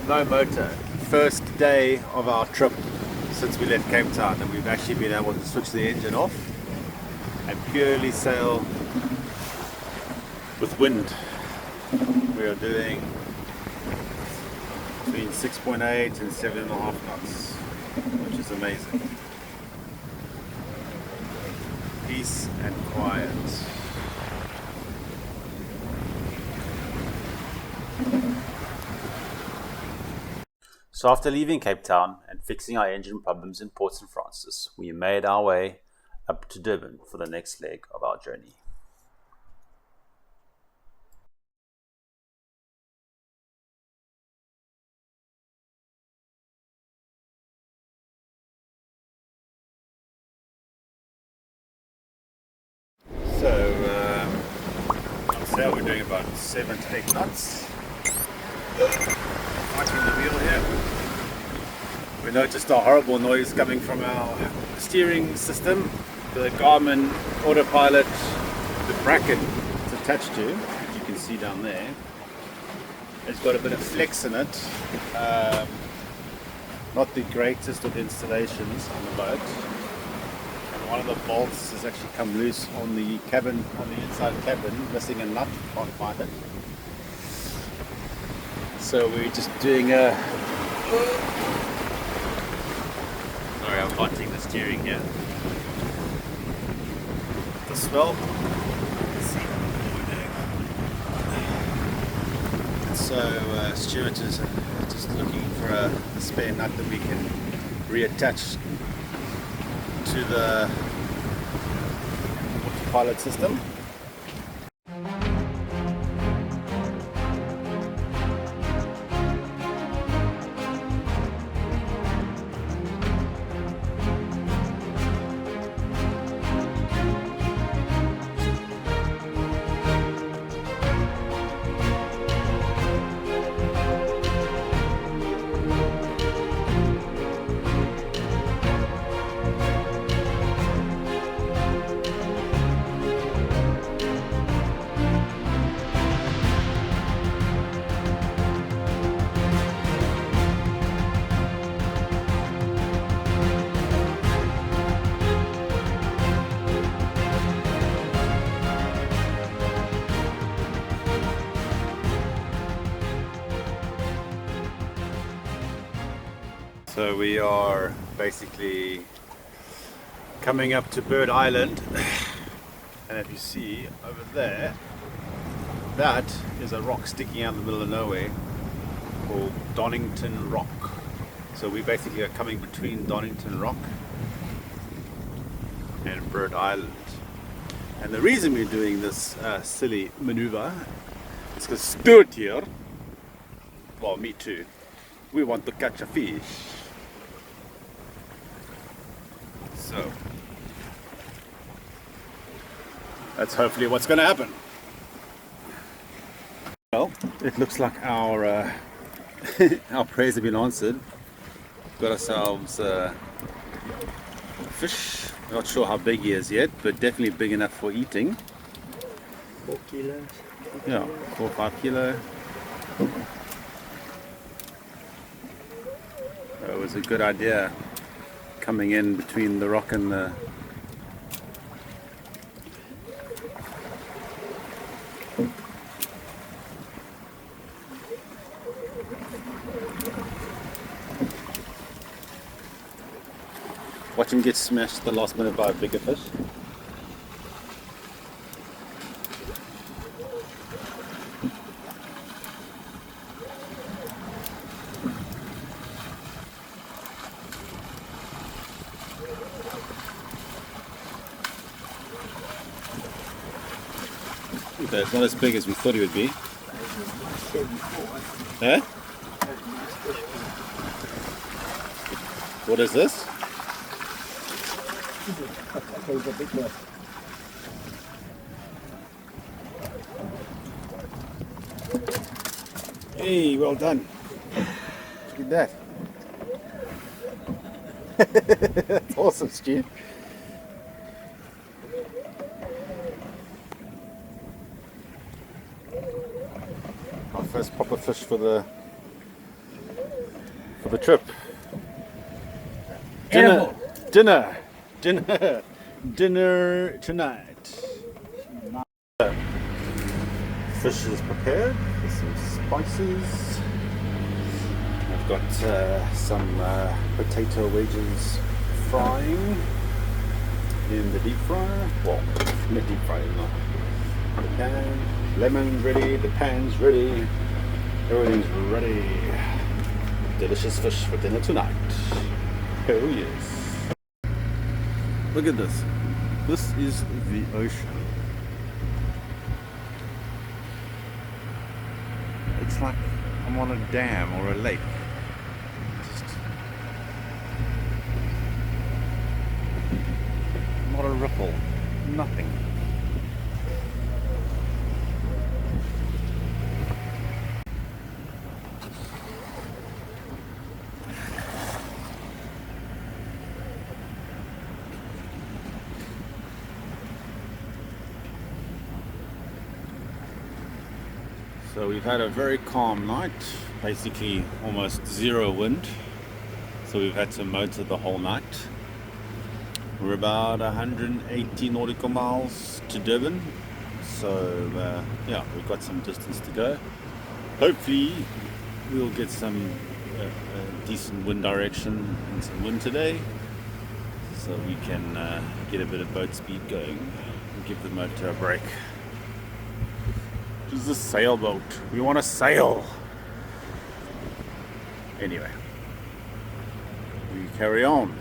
No motor. First day of our trip since we left Cape Town, and we've actually been able to switch the engine off and purely sail with wind. We are doing between 6.8 and 7.5 knots, which is amazing. Peace and quiet. So after leaving Cape Town and fixing our engine problems in Port St. Francis, we made our way up to Durban for the next leg of our journey. So, I'd say we're doing about 7 to 8 knots. Fighting the wheel here. We noticed a horrible noise coming from our steering system. The Garmin autopilot, the bracket it's attached to, as you can see down there, it's got a bit of flex in it. Not the greatest of installations on the boat. And one of the bolts has actually come loose on the cabin, on the inside cabin, missing a nut, can't find it. So we're just doing a... Sorry, I'm fighting the steering here. The swell. Let's see what we're doing. So Stuart is just looking for a spare nut that we can reattach to the autopilot system. So we are basically coming up to Bird Island, and if you see over there, that is a rock sticking out in the middle of nowhere called Donington Rock. So we basically are coming between Donington Rock and Bird Island. And the reason we're doing this silly maneuver is because Stuart here, well, me too, we want to catch a fish. So that's hopefully what's going to happen. Well, it looks like our our prayers have been answered. Got ourselves a fish. Not sure how big he is yet, but definitely big enough for eating. 4 kilos. Yeah, 4 or 5 kilo. It was a good idea coming in between the rock and the... Watch him get smashed at the last minute by a bigger fish. Okay, it's not as big as we thought it would be. Eh? What is this? Hey, well done. Look at that. That's awesome, Stu. Our first proper fish for the for the trip. Edible. Dinner tonight. Fish is prepared with some spices. I've got some potato wedges frying in the deep fryer. Well, not deep fryer, not the pan. Lemon's ready, the pan's ready, everything's ready. Delicious fish for dinner tonight. Oh yes. Look at this. This is the ocean. It's like I'm on a dam or a lake. Just not a ripple. Nothing. So we've had a very calm night, basically almost zero wind. So we've had to motor the whole night. We're about 180 nautical miles to Durban. So yeah, we've got some distance to go. Hopefully we'll get some decent wind direction and some wind today. So we can get a bit of boat speed going and give the motor a break. This is a sailboat. We want to sail. Anyway, we carry on.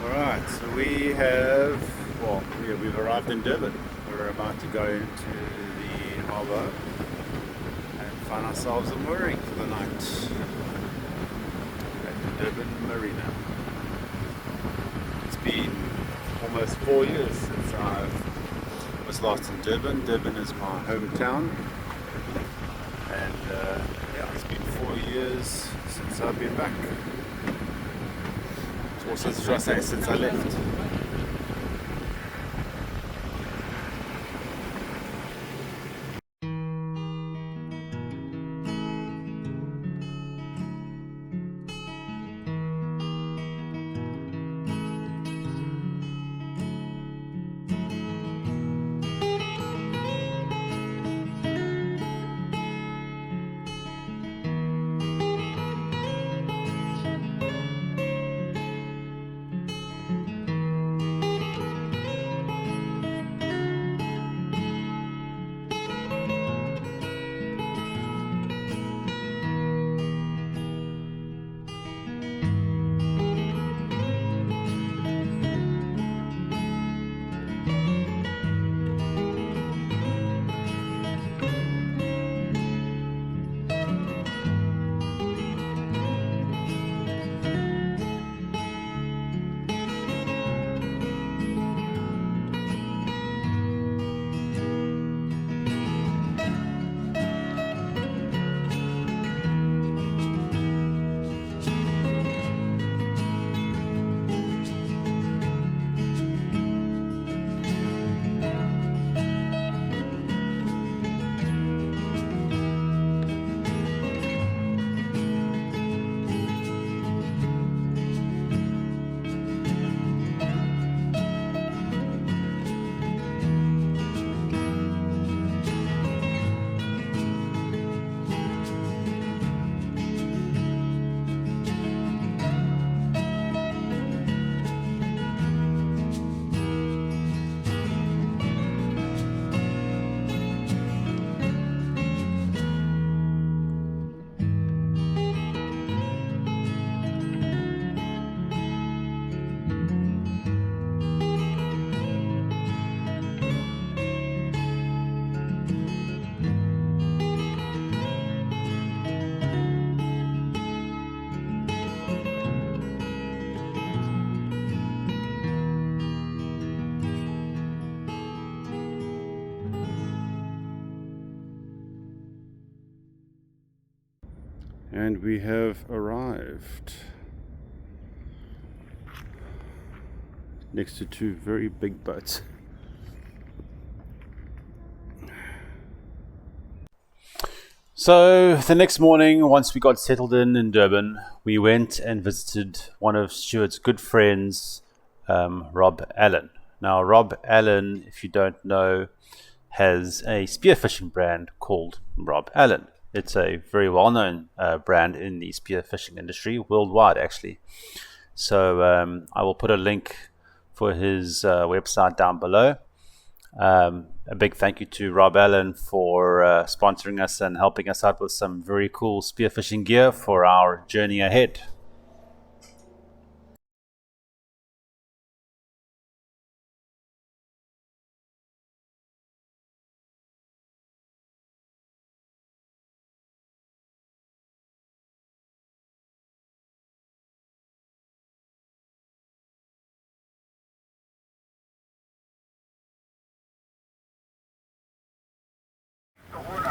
Alright, so we've arrived in Durban. We're about to go into the harbour and find ourselves a mooring for the night at the Durban Marina. It's been almost 4 years since I was last in Durban. Durban is my hometown, and yeah, it's been 4 years since I've been back. Or since, should I say, since I left. And we have arrived next to two very big boats. So the next morning, once we got settled in Durban, we went and visited one of Stuart's good friends, Rob Allen. Now, Rob Allen, if you don't know, has a spearfishing brand called Rob Allen. It's a very well-known brand in the spearfishing industry, worldwide actually. So I will put a link for his website down below. A big thank you to Rob Allen for sponsoring us and helping us out with some very cool spearfishing gear for our journey ahead.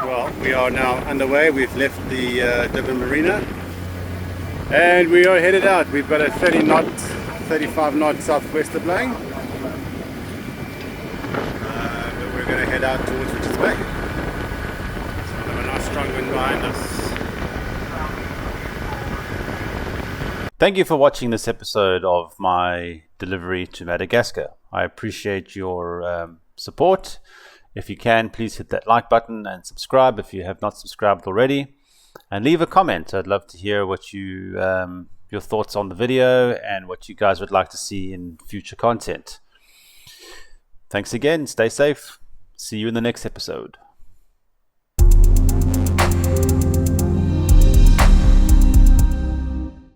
Well, we are now underway. We've left the Durban Marina and we are headed out. We've got a 35 knot southwester blowing. But we're going to head out towards Richards Bay. So we have a nice strong wind behind us. Thank you for watching this episode of my delivery to Madagascar. I appreciate your support. If you can, please hit that like button and subscribe if you have not subscribed already. And leave a comment. I'd love to hear what you your thoughts on the video and what you guys would like to see in future content. Thanks again. Stay safe. See you in the next episode.